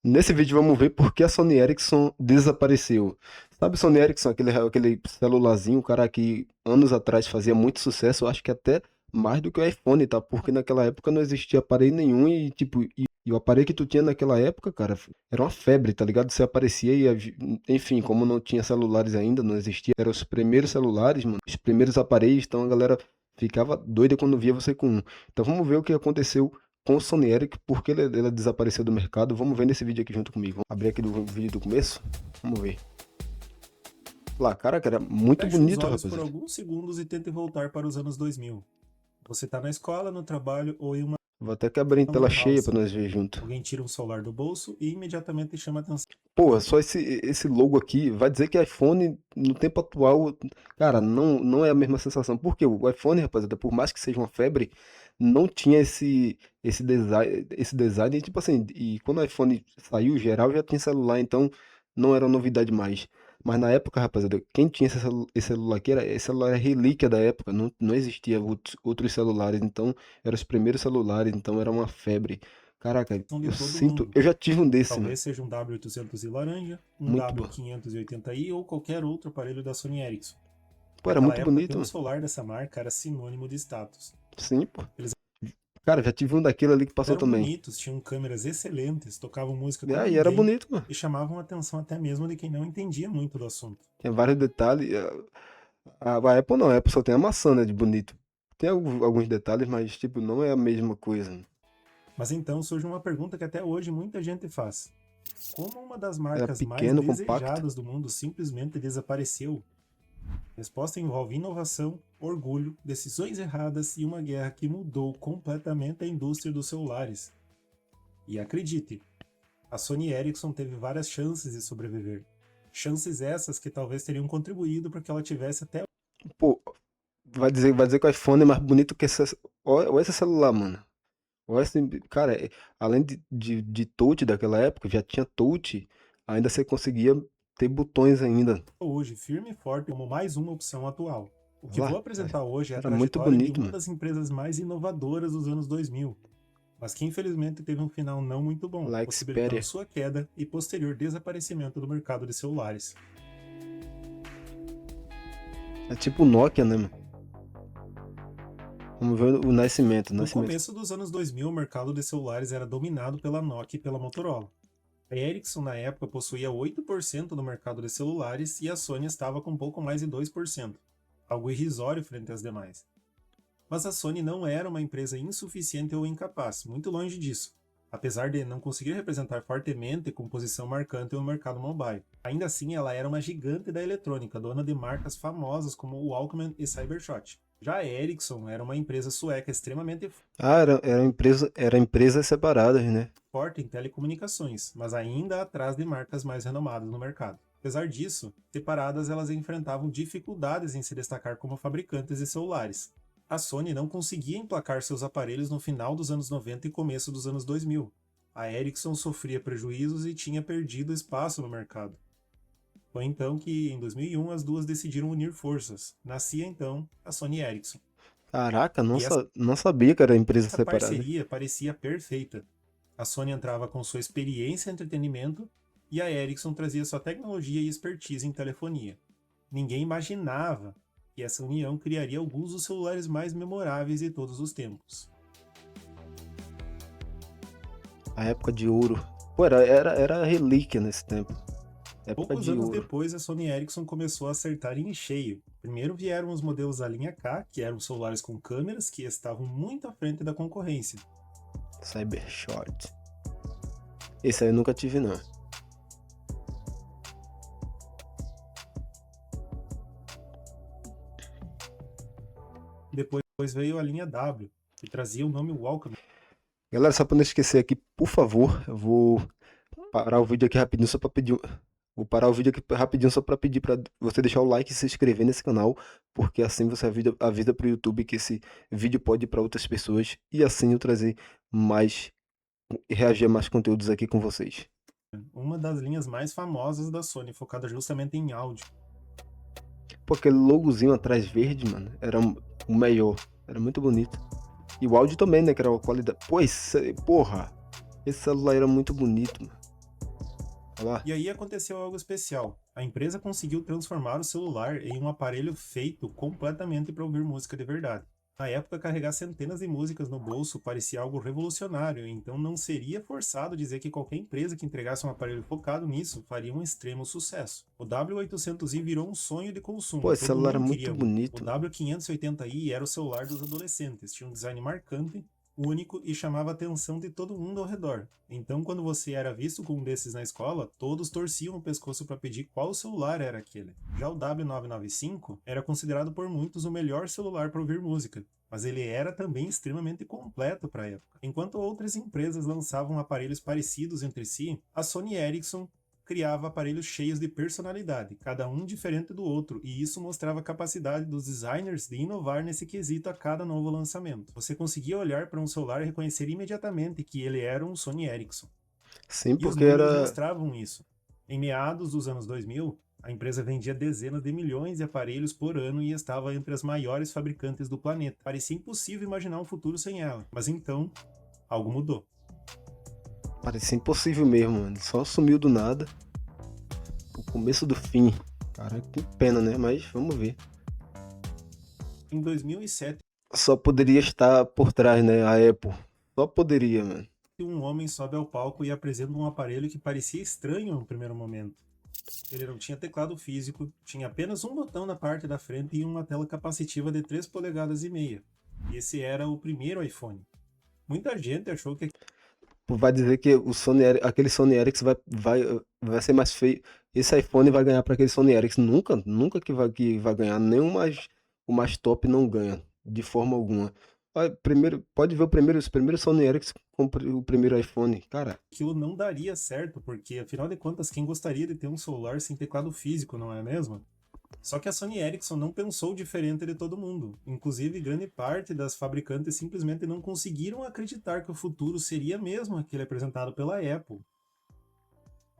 Nesse vídeo vamos ver por que a Sony Ericsson desapareceu. Sabe Sony Ericsson, aquele celularzinho, cara, que anos atrás fazia muito sucesso, eu acho que até mais do que o iPhone, tá? Porque naquela época não existia aparelho nenhum e, tipo, e o aparelho que tu tinha naquela época, cara, era uma febre, tá ligado? Você aparecia e, enfim, como não tinha celulares ainda, não existia, eram os primeiros celulares, mano, os primeiros aparelhos, então a galera ficava doida quando via você com um. Então vamos ver o que aconteceu com o Sony Eric, por que ele desapareceu do mercado. Vamos ver nesse vídeo aqui junto comigo. Vamos abrir aqui do vídeo do começo. Vamos ver. Lá, cara, era muito Feche os bonito, olhos por rapaziada. alguns segundos e tente voltar para os anos 2000. Você está na escola, no trabalho ou em uma Vou até que abrir em tela lan cheia pra house. nós ver junto. Alguém tira um celular do bolso e imediatamente chama a atenção. Pô, só esse logo aqui vai dizer que iPhone no tempo atual, cara, não é a mesma sensação. Porque o iPhone, rapaziada, por mais que seja uma febre, não tinha esse design, tipo assim, e quando o iPhone saiu, geral já tinha celular, então não era novidade mais. Mas na época, rapaziada, quem tinha esse celular aqui, esse celular era relíquia da época, não existia outros celulares, então eram os primeiros celulares, então era uma febre. Caraca, De eu todo sinto, mundo. eu já tive um desse, mano. Talvez seja um W800i laranja, um Muito bom. W580i ou qualquer outro aparelho da Sony Ericsson. Pô, era Naquela muito época, ter bonito, um mano. celular dessa marca era sinônimo de status. Sim, pô. Eles Cara, já tive um daquele ali que passou eram também. bonitos, tinham câmeras excelentes, tocavam música E como aí, era ninguém bonito, mano. e chamavam a atenção até mesmo de quem não entendia muito do assunto. Tinha vários detalhes. A Apple não, a Apple só tem a maçã, né, de bonito. Tem alguns detalhes, mas, tipo, não é a mesma coisa. Mas então surge uma pergunta que até hoje muita gente faz: como uma das Era marcas mais pequeno, compacto. desejadas do mundo simplesmente desapareceu? A resposta envolve inovação, orgulho, decisões erradas e uma guerra que mudou completamente a indústria dos celulares. E acredite, a Sony Ericsson teve várias chances de sobreviver. Chances essas que talvez teriam contribuído para que ela tivesse até Pô, vai dizer que o iPhone é mais bonito que esse. Olha esse celular, mano. Olha esse. Cara, além de touch daquela época, já tinha touch, ainda você conseguia ter botões ainda. hoje firme e forte como mais uma opção atual. O que Lá, vou apresentar hoje é a era muito trajetória de bonito, uma mano. das empresas mais inovadoras dos anos 2000, mas que infelizmente teve um final não muito bom, Lá, possibilitando Xperia. sua queda e posterior desaparecimento do mercado de celulares. É tipo Nokia, né, mano? Vamos ver o nascimento, o No nascimento. começo dos anos 2000, o mercado de celulares era dominado pela Nokia e pela Motorola. A Ericsson, na época, possuía 8% do mercado de celulares e a Sony estava com pouco mais de 2%, algo irrisório frente às demais. Mas a Sony não era uma empresa insuficiente ou incapaz, muito longe disso, apesar de não conseguir representar fortemente com posição marcante no mercado mobile. Ainda assim, ela era uma gigante da eletrônica, dona de marcas famosas como o Walkman e Cybershot. Já a Ericsson era uma empresa sueca extremamente Ah, era empresas separadas, né? forte em telecomunicações, mas ainda atrás de marcas mais renomadas no mercado. Apesar disso, separadas elas enfrentavam dificuldades em se destacar como fabricantes de celulares. A Sony não conseguia emplacar seus aparelhos no final dos anos 90 e começo dos anos 2000. A Ericsson sofria prejuízos e tinha perdido espaço no mercado. Foi então que, em 2001, as duas decidiram unir forças. Nascia então a Sony Ericsson. Caraca, E essa não sabia que era empresa separada. parceria parecia perfeita. A Sony entrava com sua experiência em entretenimento e a Ericsson trazia sua tecnologia e expertise em telefonia. Ninguém imaginava que essa união criaria alguns dos celulares mais memoráveis de todos os tempos. A época de ouro. Pô, era relíquia nesse tempo. Época Poucos de anos ouro. depois, a Sony Ericsson começou a acertar em cheio. Primeiro vieram os modelos da linha K, que eram celulares com câmeras que estavam muito à frente da concorrência. Cybershot. Esse aí eu nunca tive, não. Depois veio a linha W, que trazia o nome Walkman. Galera, só pra não esquecer aqui, por favor, eu vou parar o vídeo aqui rapidinho só pra pedir. Vou parar o vídeo aqui rapidinho só pra pedir pra você deixar o like e se inscrever nesse canal, porque assim você avisa pro YouTube que esse vídeo pode ir pra outras pessoas e assim eu trazer mais e reagir a mais conteúdos aqui com vocês. Uma das linhas mais famosas da Sony, focada justamente em áudio. Pô, aquele logozinho atrás verde, mano, era o melhor. Era muito bonito. E o áudio também, né, que era uma qualidade. Pô, porra, esse celular era muito bonito, mano. Olha lá. E aí aconteceu algo especial. A empresa conseguiu transformar o celular em um aparelho feito completamente para ouvir música de verdade. Na época, carregar centenas de músicas no bolso parecia algo revolucionário, então não seria forçado dizer que qualquer empresa que entregasse um aparelho focado nisso faria um extremo sucesso. O W800i virou um sonho de Pô, consumo, esse todo celular é mundo muito queria um. O bonito. W580i era o celular dos adolescentes, tinha um design marcante, único e chamava a atenção de todo mundo ao redor. Então, quando você era visto com um desses na escola, todos torciam o pescoço para pedir qual celular era aquele. Já o W995 era considerado por muitos o melhor celular para ouvir música, mas ele era também extremamente completo para a época. Enquanto outras empresas lançavam aparelhos parecidos entre si, a Sony Ericsson criava aparelhos cheios de personalidade, cada um diferente do outro, e isso mostrava a capacidade dos designers de inovar nesse quesito a cada novo lançamento. Você conseguia olhar para um celular e reconhecer imediatamente que ele era um Sony Ericsson. Sim, E os porque números era. mostravam isso. Em meados dos anos 2000, a empresa vendia dezenas de milhões de aparelhos por ano e estava entre as maiores fabricantes do planeta. Parecia impossível imaginar um futuro sem ela, mas então, algo mudou. Parecia impossível mesmo, mano. Só sumiu do nada. O começo do fim. Cara, que pena, né? Mas vamos ver. Em 2007, Só poderia estar por trás, né? A Apple. Só poderia, mano. um homem sobe ao palco e apresenta um aparelho que parecia estranho no primeiro momento. Ele não tinha teclado físico, tinha apenas um botão na parte da frente e uma tela capacitiva de 3 polegadas e meia. E esse era o primeiro iPhone. Muita gente achou que Vai dizer que aquele Sony Ericsson vai ser mais feio. Esse iPhone vai ganhar para aquele Sony Ericsson. Nunca que vai ganhar. Nem o mais top não ganha. De forma alguma. Olha, primeiro, pode ver os primeiros Sony Ericsson com o primeiro iPhone. Cara, aquilo não daria certo, porque afinal de contas, quem gostaria de ter um celular sem teclado físico, não é mesmo? Só que a Sony Ericsson não pensou diferente de todo mundo. Inclusive, grande parte das fabricantes simplesmente não conseguiram acreditar que o futuro seria mesmo aquele apresentado pela Apple.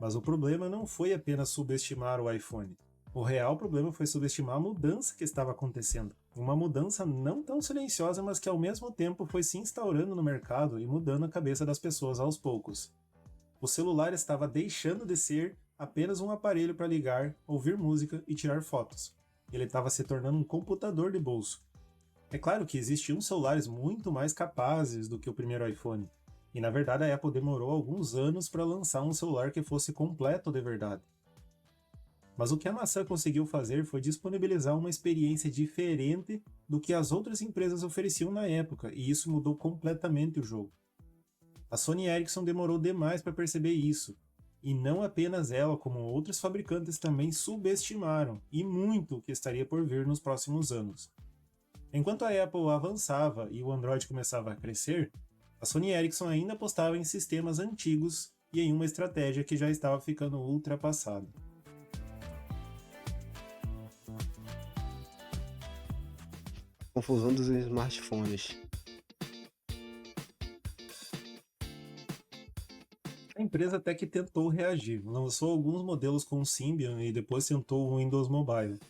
Mas o problema não foi apenas subestimar o iPhone. O real problema foi subestimar a mudança que estava acontecendo. Uma mudança não tão silenciosa, mas que ao mesmo tempo foi se instaurando no mercado e mudando a cabeça das pessoas aos poucos. O celular estava deixando de ser apenas um aparelho para ligar, ouvir música e tirar fotos. Ele estava se tornando um computador de bolso. É claro que existiam celulares muito mais capazes do que o primeiro iPhone, e na verdade a Apple demorou alguns anos para lançar um celular que fosse completo de verdade. Mas o que a maçã conseguiu fazer foi disponibilizar uma experiência diferente do que as outras empresas ofereciam na época, e isso mudou completamente o jogo. A Sony Ericsson demorou demais para perceber isso, e não apenas ela, como outros fabricantes também subestimaram, e muito, o que estaria por vir nos próximos anos. Enquanto a Apple avançava e o Android começava a crescer, a Sony Ericsson ainda apostava em sistemas antigos e em uma estratégia que já estava ficando ultrapassada. confusão dos smartphones. A empresa até que tentou reagir, lançou alguns modelos com o Symbian e depois tentou o Windows Mobile.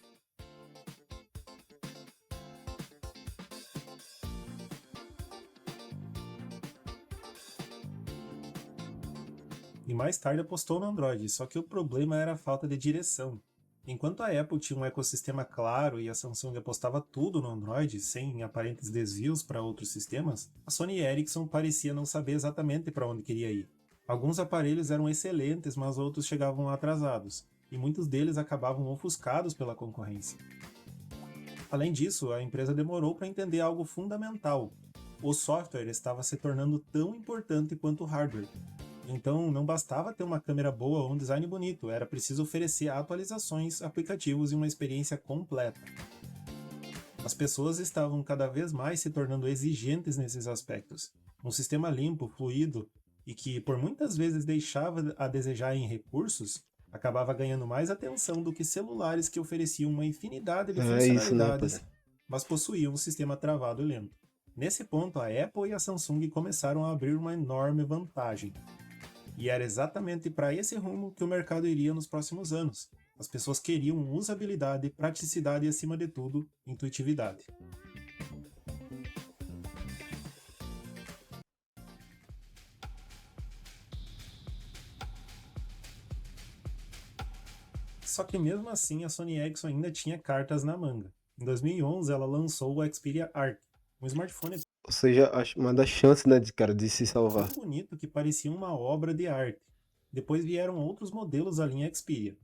E mais tarde apostou no Android, só que o problema era a falta de direção. Enquanto a Apple tinha um ecossistema claro e a Samsung apostava tudo no Android, sem aparentes desvios para outros sistemas, a Sony Ericsson parecia não saber exatamente para onde queria ir. Alguns aparelhos eram excelentes, mas outros chegavam atrasados, e muitos deles acabavam ofuscados pela concorrência. Além disso, a empresa demorou para entender algo fundamental: o software estava se tornando tão importante quanto o hardware. Então, não bastava ter uma câmera boa ou um design bonito, era preciso oferecer atualizações, aplicativos e uma experiência completa. As pessoas estavam cada vez mais se tornando exigentes nesses aspectos. Um sistema limpo, fluido e que por muitas vezes deixava a desejar em recursos, acabava ganhando mais atenção do que celulares que ofereciam uma infinidade de É isso, né, funcionalidades, rapaziada? mas possuíam um sistema travado e lento. Nesse ponto, a Apple e a Samsung começaram a abrir uma enorme vantagem. E era exatamente para esse rumo que o mercado iria nos próximos anos. As pessoas queriam usabilidade, praticidade e, acima de tudo, intuitividade. Só que mesmo assim a Sony Ericsson ainda tinha cartas na manga. Em 2011 ela lançou o Xperia Arc, um smartphone Ou seja, uma das chances, né, de, cara, de se salvar. tão bonito que parecia uma obra de arte. Depois vieram outros modelos da linha Xperia.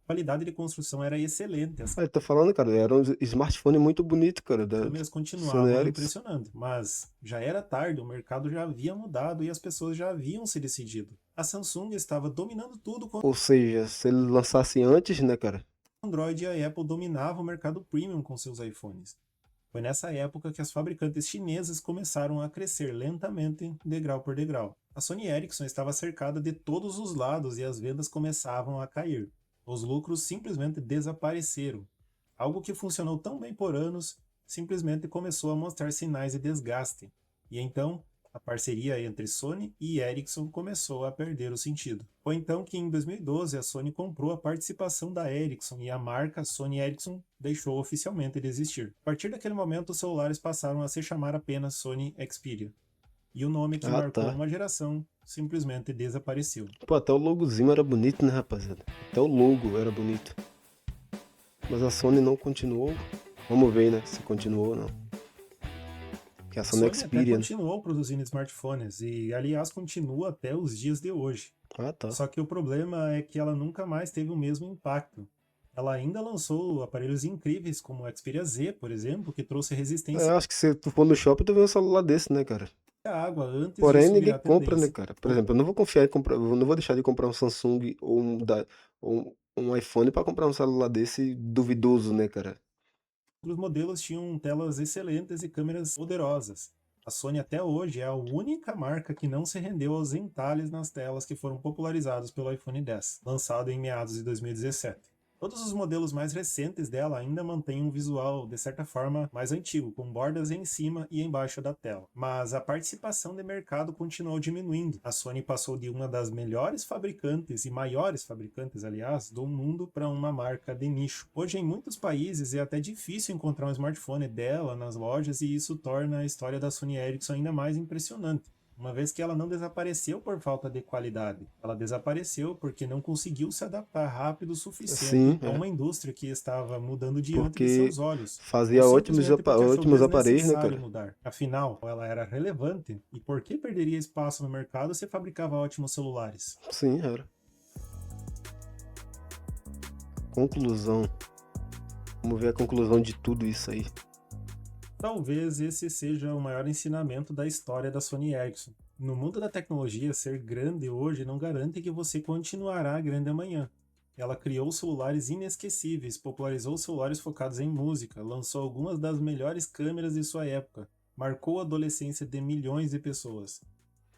A qualidade de construção era excelente, as Ah, eu tô falando, cara, era um smartphone muito bonito, cara, da câmeras Sony continuavam Ericsson. impressionando, mas já era tarde, o mercado já havia mudado e as pessoas já haviam se decidido. A Samsung estava dominando tudo com Ou seja, se ele lançasse antes, né, cara? o Android e a Apple dominavam o mercado premium com seus iPhones. Foi nessa época que as fabricantes chinesas começaram a crescer lentamente, degrau por degrau. A Sony Ericsson estava cercada de todos os lados e as vendas começavam a cair. Os lucros simplesmente desapareceram. Algo que funcionou tão bem por anos simplesmente começou a mostrar sinais de desgaste. E então, a parceria entre Sony e Ericsson começou a perder o sentido. Foi então que em 2012 a Sony comprou a participação da Ericsson e a marca Sony Ericsson deixou oficialmente de existir. A partir daquele momento, os celulares passaram a se chamar apenas Sony Xperia. E o nome que Ah, marcou tá. uma geração simplesmente desapareceu. Pô, até o logozinho era bonito, né, rapaziada? Até o logo era bonito. Mas a Sony não continuou. Vamos ver, né, se continuou ou não. Que é a A Sony Sony até Xperia, né? continuou produzindo smartphones e, aliás, continua até os dias de hoje. Ah, tá. Só que o problema é que ela nunca mais teve o mesmo impacto. Ela ainda lançou aparelhos incríveis como o Xperia Z, por exemplo, que trouxe É, resistência acho que se tu for no shopping, tu vê um celular desse, né, cara? à água antes Porém, disso ninguém virar compra, né, tendência. cara? Por exemplo, eu não vou confiar em comprar, eu não vou deixar de comprar um Samsung ou um iPhone pra comprar um celular desse duvidoso, né, cara? Outros modelos tinham telas excelentes e câmeras poderosas. A Sony até hoje é a única marca que não se rendeu aos entalhes nas telas que foram popularizados pelo iPhone X, lançado em meados de 2017. Todos os modelos mais recentes dela ainda mantêm um visual, de certa forma, mais antigo, com bordas em cima e embaixo da tela. Mas a participação de mercado continuou diminuindo. A Sony passou de uma das melhores fabricantes, e maiores fabricantes, aliás, do mundo para uma marca de nicho. Hoje, em muitos países, é até difícil encontrar um smartphone dela nas lojas e isso torna a história da Sony Ericsson ainda mais impressionante. Uma vez que ela não desapareceu por falta de qualidade, ela desapareceu porque não conseguiu se adaptar rápido o Sim, suficiente a é. uma indústria que estava mudando diante de Porque seus olhos, ou fazia simplesmente porque achou ótimos aparelhos, né, desnecessário cara? mudar. Afinal, ela era relevante, e por que perderia espaço no mercado se fabricava ótimos celulares? Sim, era. Conclusão. Vamos ver a conclusão de tudo isso aí. Talvez esse seja o maior ensinamento da história da Sony Ericsson. No mundo da tecnologia, ser grande hoje não garante que você continuará grande amanhã. Ela criou celulares inesquecíveis, popularizou celulares focados em música, lançou algumas das melhores câmeras de sua época, marcou a adolescência de milhões de pessoas.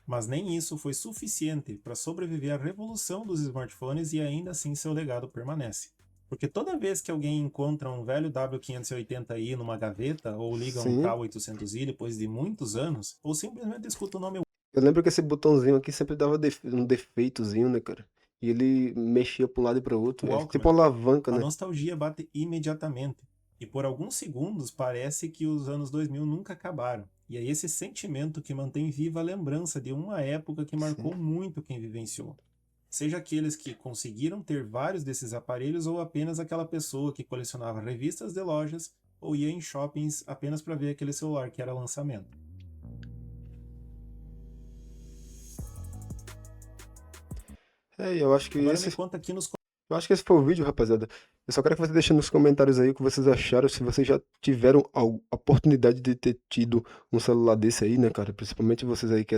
Mas nem isso foi suficiente para sobreviver à revolução dos smartphones e ainda assim seu legado permanece. Porque toda vez que alguém encontra um velho W580i numa gaveta, ou liga um Sim. K800i depois de muitos anos, ou simplesmente escuta o nome Eu lembro que esse botãozinho aqui sempre dava um defeitozinho, né, cara? E ele mexia pra um lado e pra outro. É tipo Walkman, uma alavanca, a né? nostalgia bate imediatamente. E por alguns segundos parece que os anos 2000 nunca acabaram. E é esse sentimento que mantém viva a lembrança de uma época que Sim. marcou muito quem vivenciou. Seja aqueles que conseguiram ter vários desses aparelhos ou apenas aquela pessoa que colecionava revistas de lojas ou ia em shoppings apenas para ver aquele celular que era lançamento. É, eu acho que Agora me esse, conta aqui nos eu acho que esse foi o vídeo, rapaziada. Eu só quero que você deixe nos comentários aí o que vocês acharam, se vocês já tiveram a oportunidade de ter tido um celular desse aí, né, cara? Principalmente vocês aí que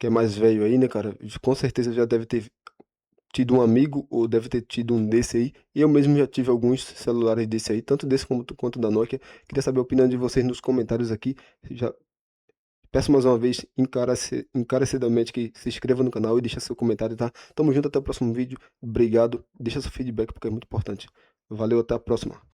é mais velho aí, né, cara? Com certeza já deve ter tido um amigo ou deve ter tido um desse aí. E eu mesmo já tive alguns celulares desse aí, tanto desse quanto da Nokia. Queria saber a opinião de vocês nos comentários aqui. Já peço mais uma vez encarecidamente que se inscreva no canal e deixe seu comentário, tá? Tamo junto, até o próximo vídeo. Obrigado. Deixa seu feedback porque é muito importante. Valeu, até a próxima.